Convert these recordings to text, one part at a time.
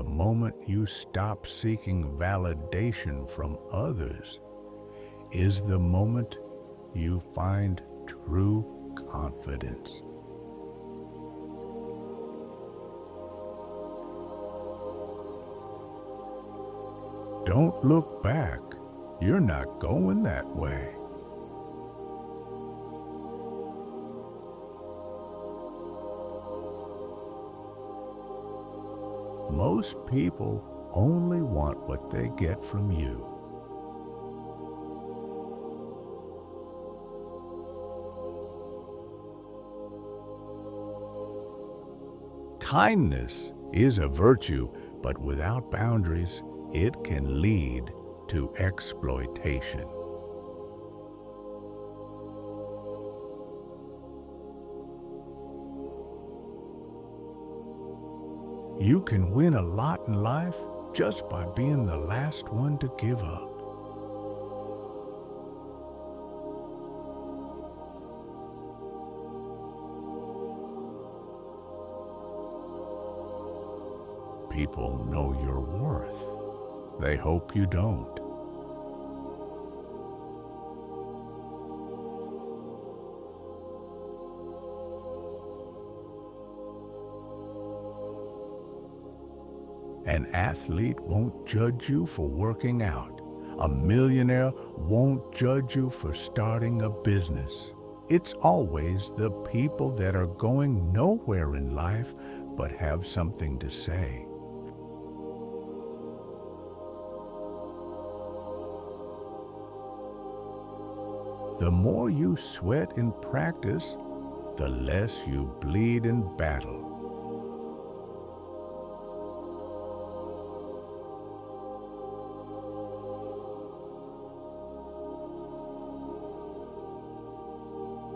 The moment you stop seeking validation from others is the moment you find true confidence. Don't look back. You're not going that way. Most people only want what they get from you. Kindness is a virtue, but without boundaries, it can lead to exploitation. You can win a lot in life just by being the last one to give up. People know your worth. They hope you don't. An athlete won't judge you for working out. A millionaire won't judge you for starting a business. It's always the people that are going nowhere in life but have something to say. The more you sweat in practice, the less you bleed in battle.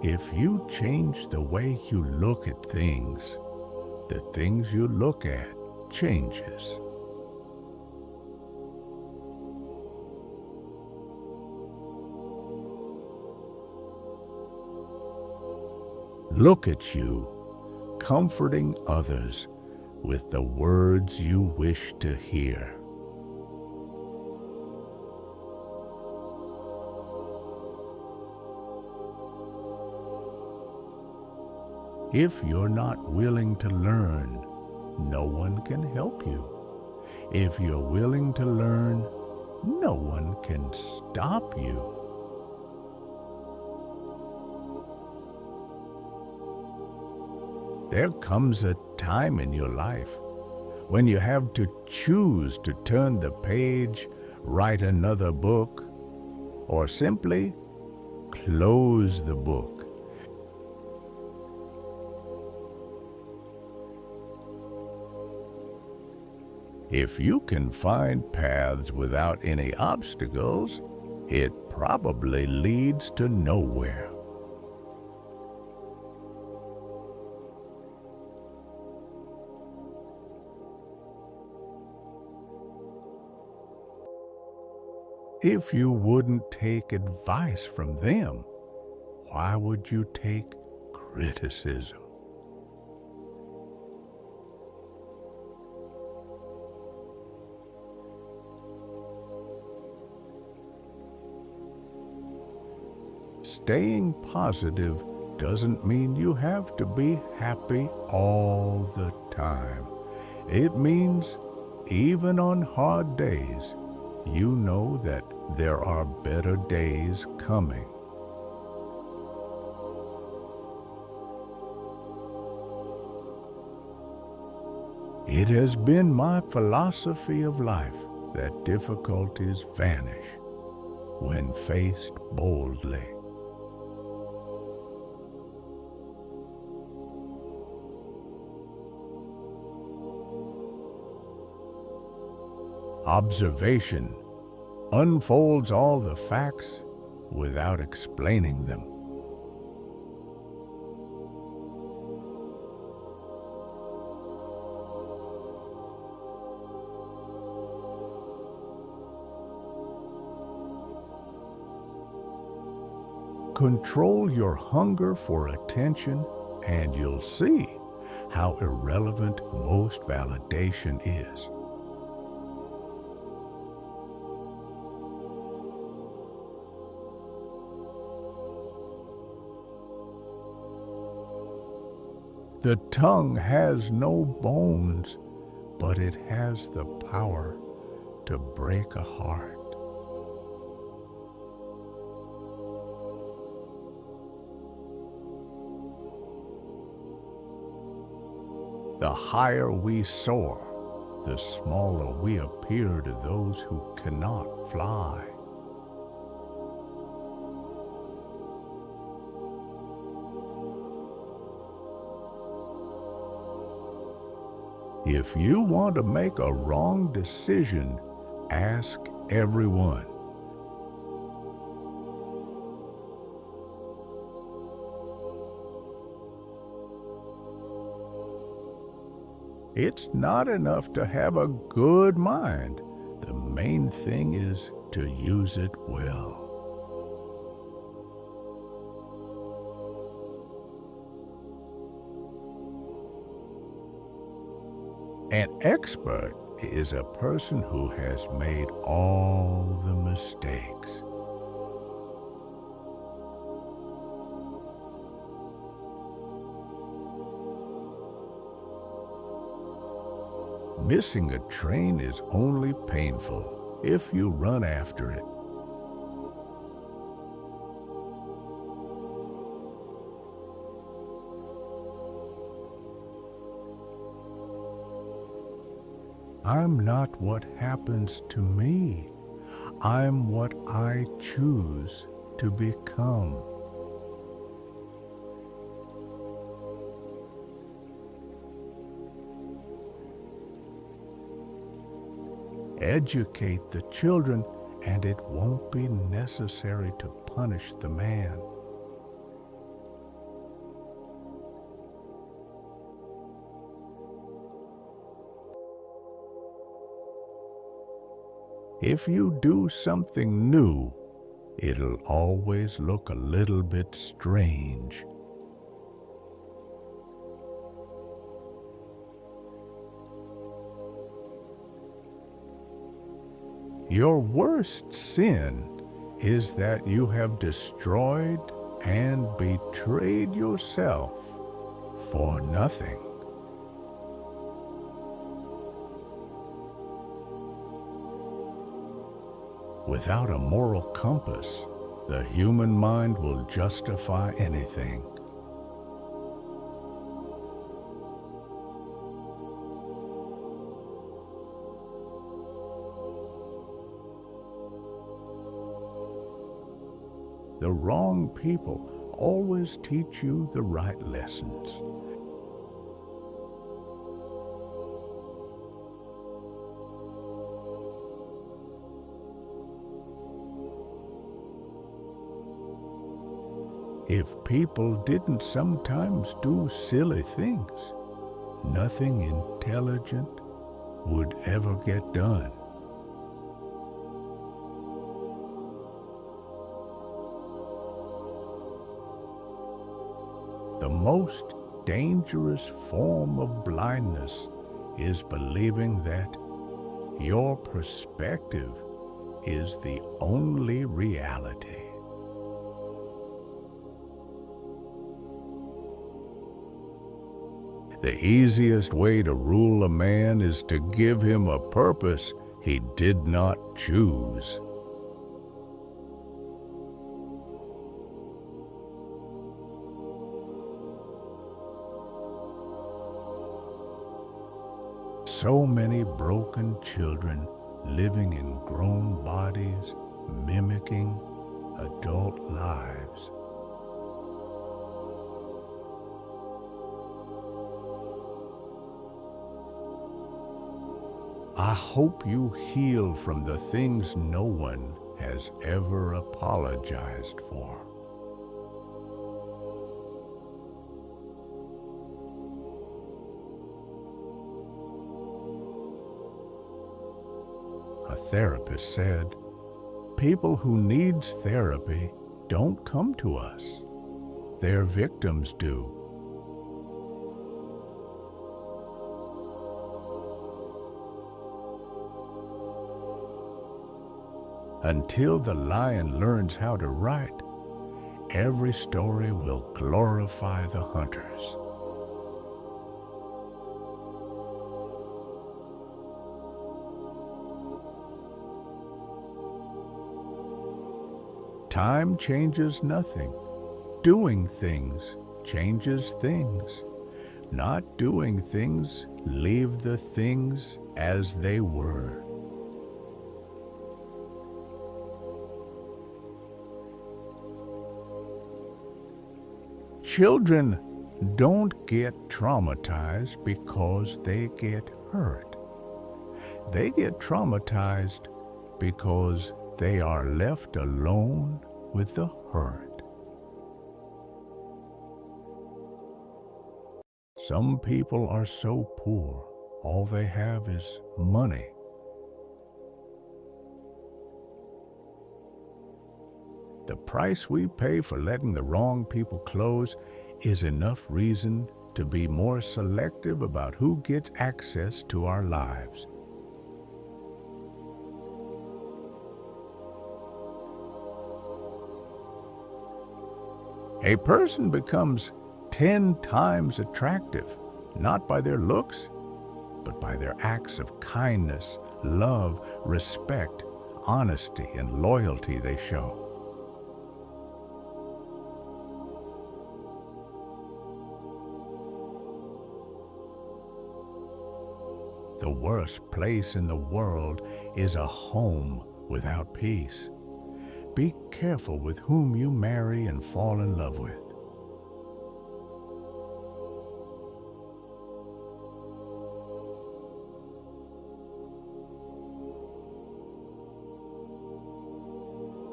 If you change the way you look at things, the things you look at changes. Look at you, comforting others with the words you wish to hear. If you're not willing to learn, no one can help you. If you're willing to learn, no one can stop you. There comes a time in your life when you have to choose to turn the page, write another book, or simply close the book. If you can find paths without any obstacles, it probably leads to nowhere. If you wouldn't take advice from them, why would you take criticism? Staying positive doesn't mean you have to be happy all the time. It means even on hard days, you know that there are better days coming. It has been my philosophy of life that difficulties vanish when faced boldly. Observation unfolds all the facts without explaining them. Control your hunger for attention, and you'll see how irrelevant most validation is. The tongue has no bones, but it has the power to break a heart. The higher we soar, the smaller we appear to those who cannot fly. If you want to make a wrong decision, ask everyone. It's not enough to have a good mind. The main thing is to use it well. An expert is a person who has made all the mistakes. Missing a train is only painful if you run after it. I'm not what happens to me. I'm what I choose to become. Educate the children, and it won't be necessary to punish the man. If you do something new, it'll always look a little bit strange. Your worst sin is that you have destroyed and betrayed yourself for nothing. Without a moral compass, the human mind will justify anything. The wrong people always teach you the right lessons. If people didn't sometimes do silly things, nothing intelligent would ever get done. The most dangerous form of blindness is believing that your perspective is the only reality. The easiest way to rule a man is to give him a purpose he did not choose. So many broken children living in grown bodies, mimicking adult lives. I hope you heal from the things no one has ever apologized for. A therapist said, "People who needs therapy don't come to us. Their victims do." Until the lion learns how to write, every story will glorify the hunters. Time changes nothing. Doing things changes things. Not doing things leave the things as they were. Children don't get traumatized because they get hurt. They get traumatized because they are left alone with the hurt. Some people are so poor, all they have is money. The price we pay for letting the wrong people close is enough reason to be more selective about who gets access to our lives. A person becomes 10 times attractive, not by their looks, but by their acts of kindness, love, respect, honesty, and loyalty they show. The worst place in the world is a home without peace. Be careful with whom you marry and fall in love with.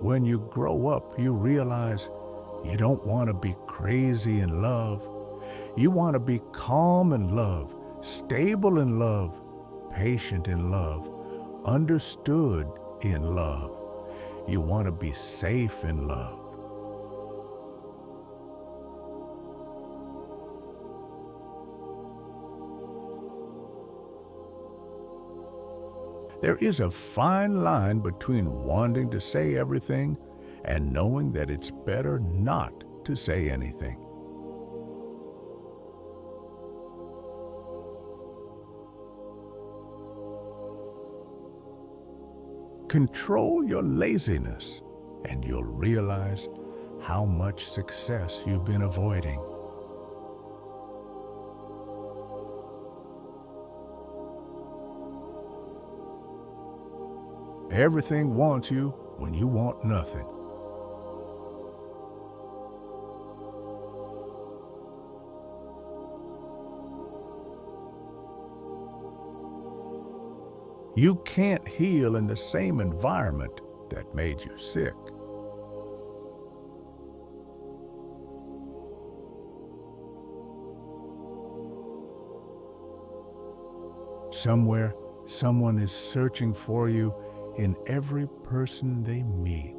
When you grow up, you realize you don't want to be crazy in love. You want to be calm in love, stable in love, patient in love, understood in love. You want to be safe in love. There is a fine line between wanting to say everything and knowing that it's better not to say anything. Control your laziness, and you'll realize how much success you've been avoiding. Everything wants you when you want nothing. You can't heal in the same environment that made you sick. Somewhere, someone is searching for you in every person they meet.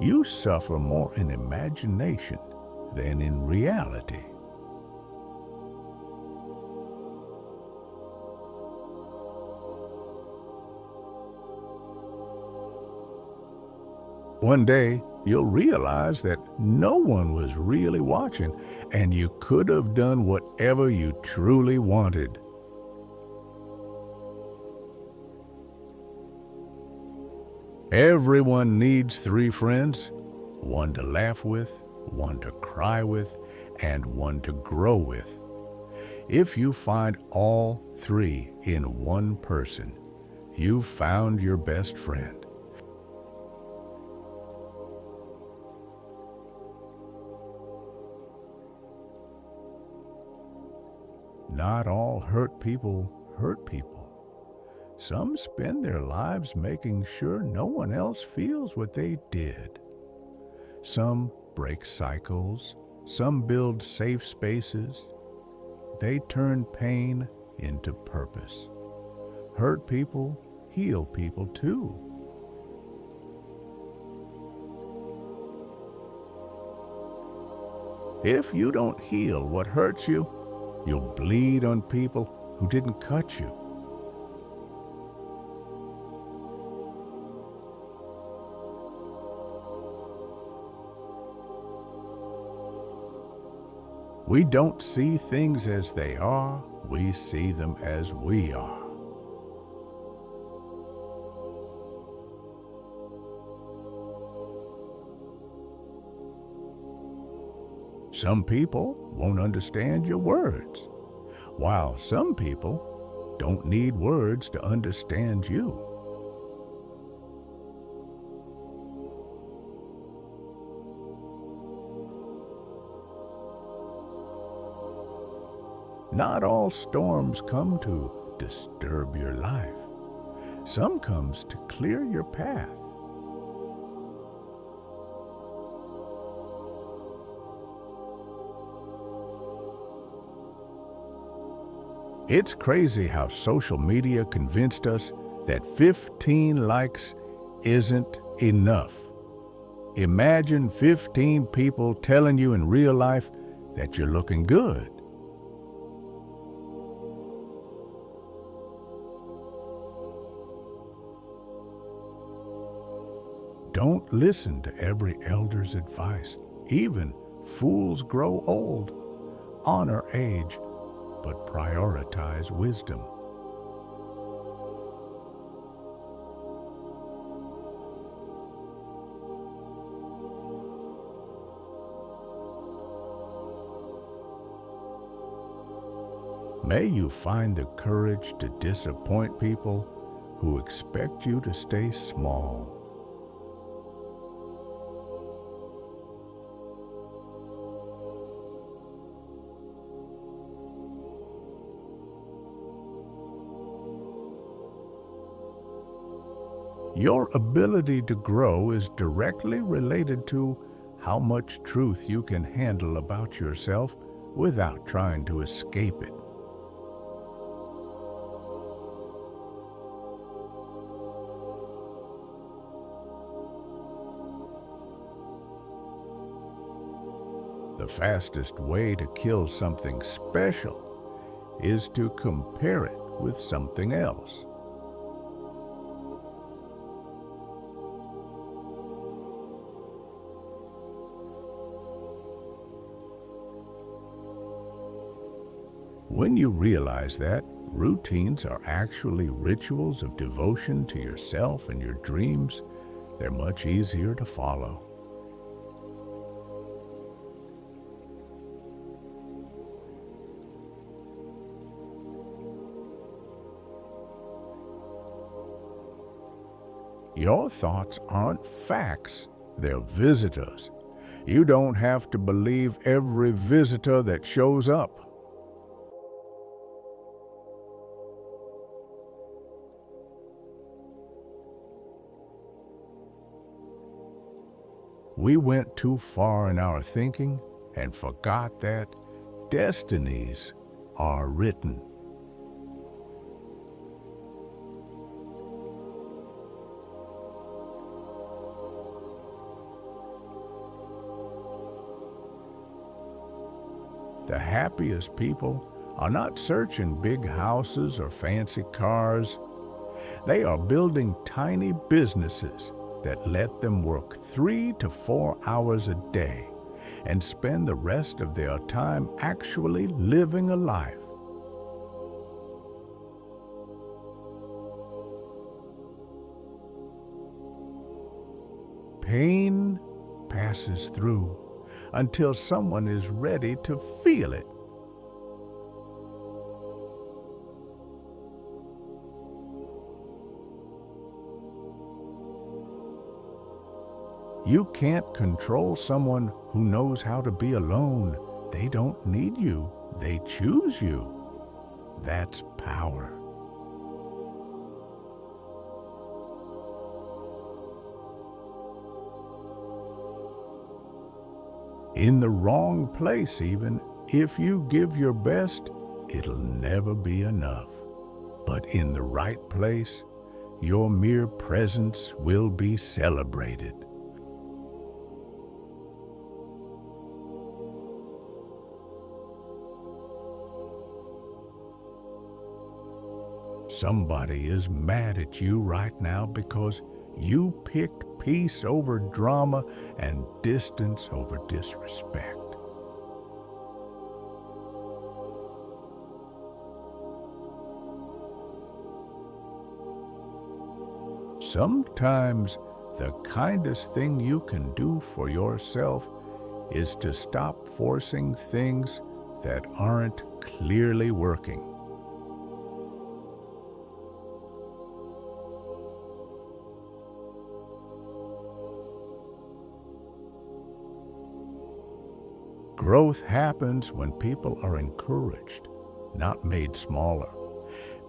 You suffer more in imagination than in reality. One day, you'll realize that no one was really watching, and you could have done whatever you truly wanted. Everyone needs 3 friends, one to laugh with, one to cry with, and one to grow with. If you find all 3 in one person, you've found your best friend. Not all hurt people hurt people. Some spend their lives making sure no one else feels what they did. Some break cycles. Some build safe spaces. They turn pain into purpose. Hurt people heal people too. If you don't heal what hurts you, you'll bleed on people who didn't cut you. We don't see things as they are, we see them as we are. Some people won't understand your words, while some people don't need words to understand you. Not all storms come to disturb your life. Some comes to clear your path. It's crazy how social media convinced us that 15 likes isn't enough. Imagine 15 people telling you in real life that you're looking good. Don't listen to every elder's advice. Even fools grow old. Honor age, but prioritize wisdom. May you find the courage to disappoint people who expect you to stay small. Your ability to grow is directly related to how much truth you can handle about yourself without trying to escape it. The fastest way to kill something special is to compare it with something else. When you realize that, routines are actually rituals of devotion to yourself and your dreams, they're much easier to follow. Your thoughts aren't facts, they're visitors. You don't have to believe every visitor that shows up. We went too far in our thinking and forgot that destinies are written. The happiest people are not searching big houses or fancy cars. They are building tiny businesses that let them work 3 to 4 hours a day and spend the rest of their time actually living a life. Pain passes through until someone is ready to feel it. You can't control someone who knows how to be alone. They don't need you. They choose you. That's power. In the wrong place even, if you give your best, it'll never be enough. But in the right place, your mere presence will be celebrated. Somebody is mad at you right now because you picked peace over drama and distance over disrespect. Sometimes the kindest thing you can do for yourself is to stop forcing things that aren't clearly working. Growth happens when people are encouraged, not made smaller.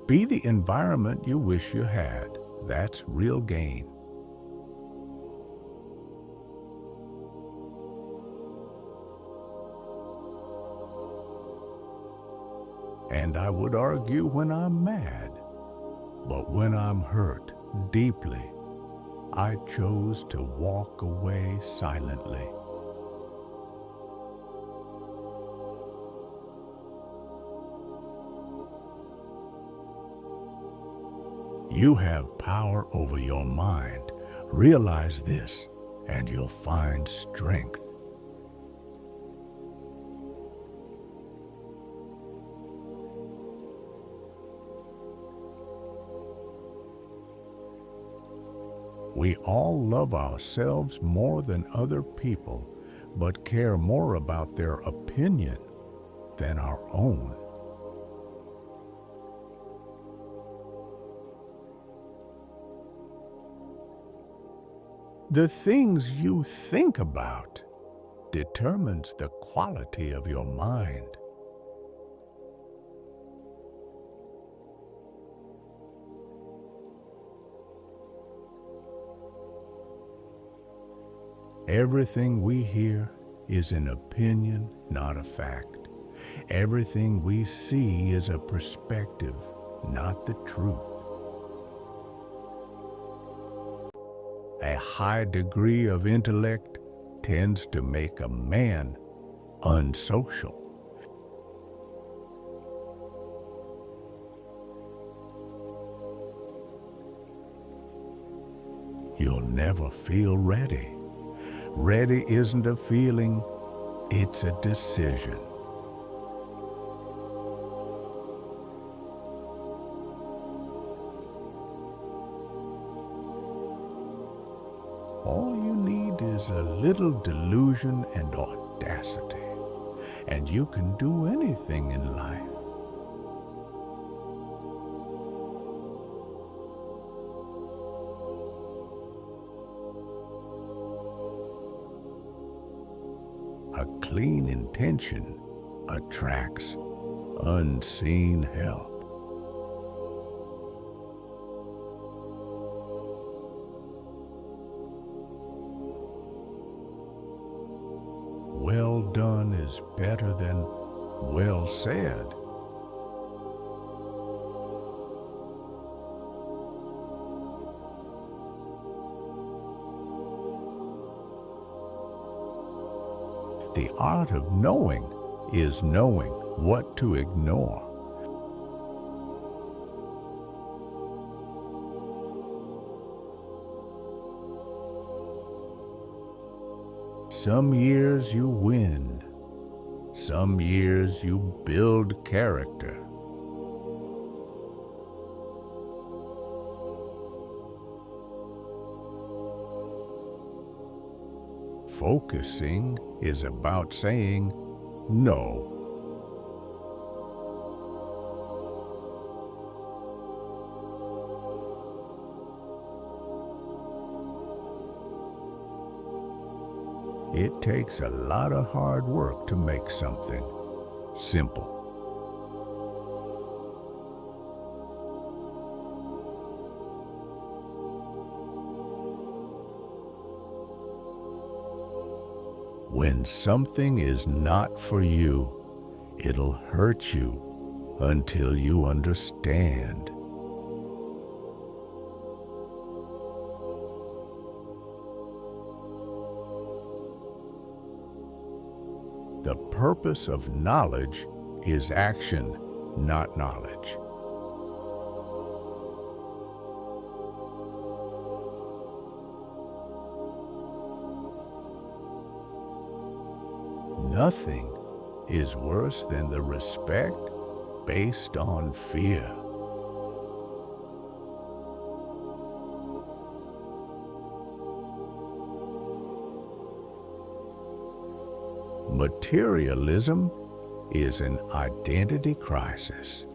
Be the environment you wish you had. That's real gain. And I would argue when I'm mad, but when I'm hurt deeply, I chose to walk away silently. You have power over your mind. Realize this, and you'll find strength. We all love ourselves more than other people, but care more about their opinion than our own. The things you think about determines the quality of your mind. Everything we hear is an opinion, not a fact. Everything we see is a perspective, not the truth. A high degree of intellect tends to make a man unsocial. You'll never feel ready. Ready isn't a feeling, it's a decision. All you need is a little delusion and audacity, and you can do anything in life. A clean intention attracts unseen help. Well done is better than well said. The art of knowing is knowing what to ignore. Some years you win, some years you build character. Focusing is about saying no. It takes a lot of hard work to make something simple. When something is not for you, it'll hurt you until you understand. The purpose of knowledge is action, not knowledge. Nothing is worse than the respect based on fear. Materialism is an identity crisis.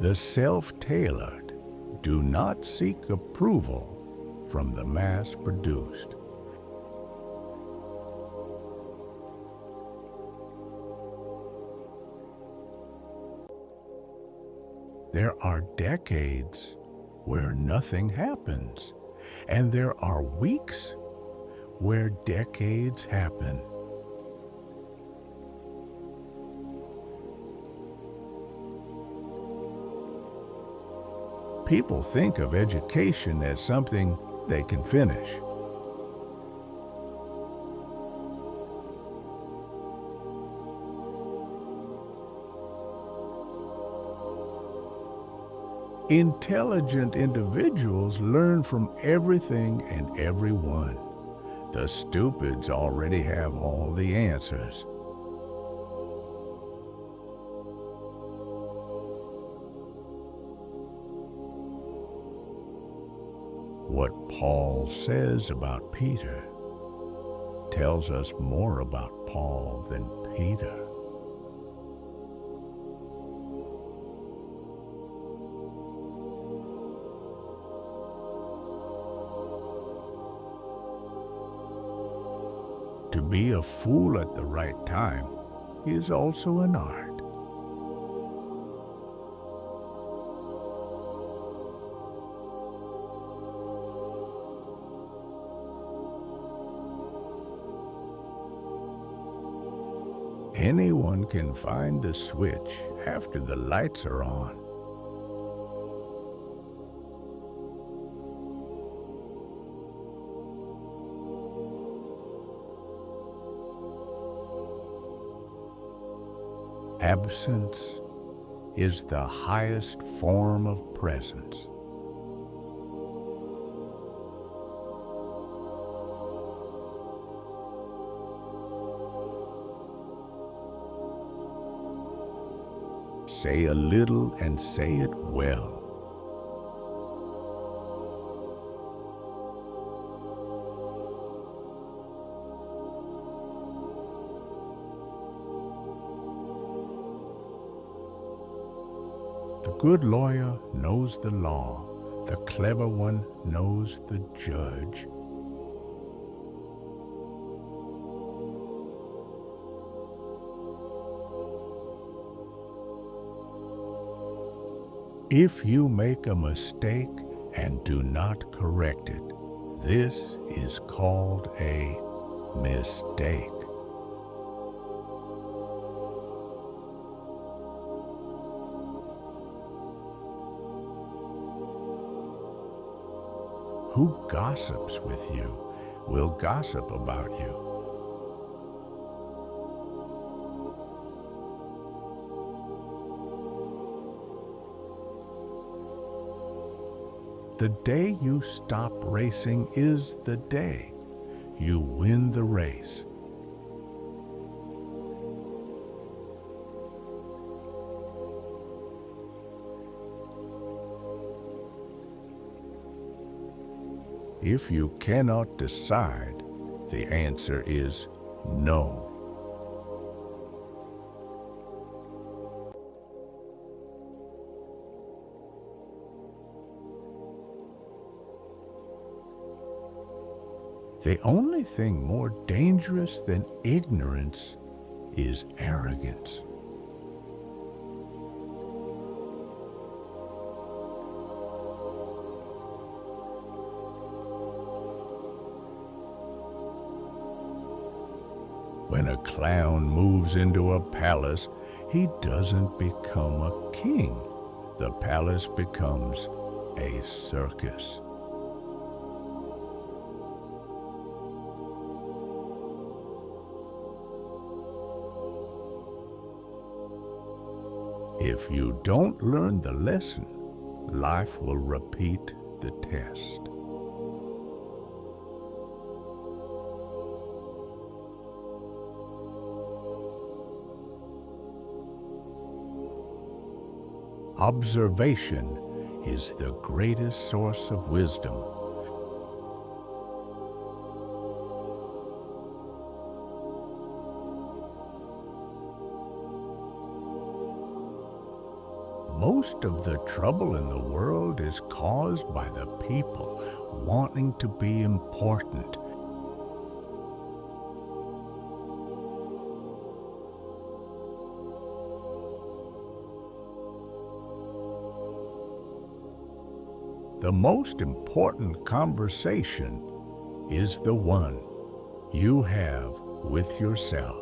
The self-tailored do not seek approval from the mass-produced. There are decades where nothing happens, and there are weeks where decades happen. People think of education as something they can finish. Intelligent individuals learn from everything and everyone. The stupids already have all the answers. What Paul says about Peter tells us more about Paul than Peter. To be a fool at the right time is also an art. Anyone can find the switch after the lights are on. Absence is the highest form of presence. Say a little and say it well. The good lawyer knows the law. The clever one knows the judge. If you make a mistake and do not correct it, this is called a mistake. Who gossips with you will gossip about you. The day you stop racing is the day you win the race. If you cannot decide, the answer is no. The only thing more dangerous than ignorance is arrogance. When a clown moves into a palace, he doesn't become a king. The palace becomes a circus. If you don't learn the lesson, life will repeat the test. Observation is the greatest source of wisdom. Most of the trouble in the world is caused by the people wanting to be important. The most important conversation is the one you have with yourself.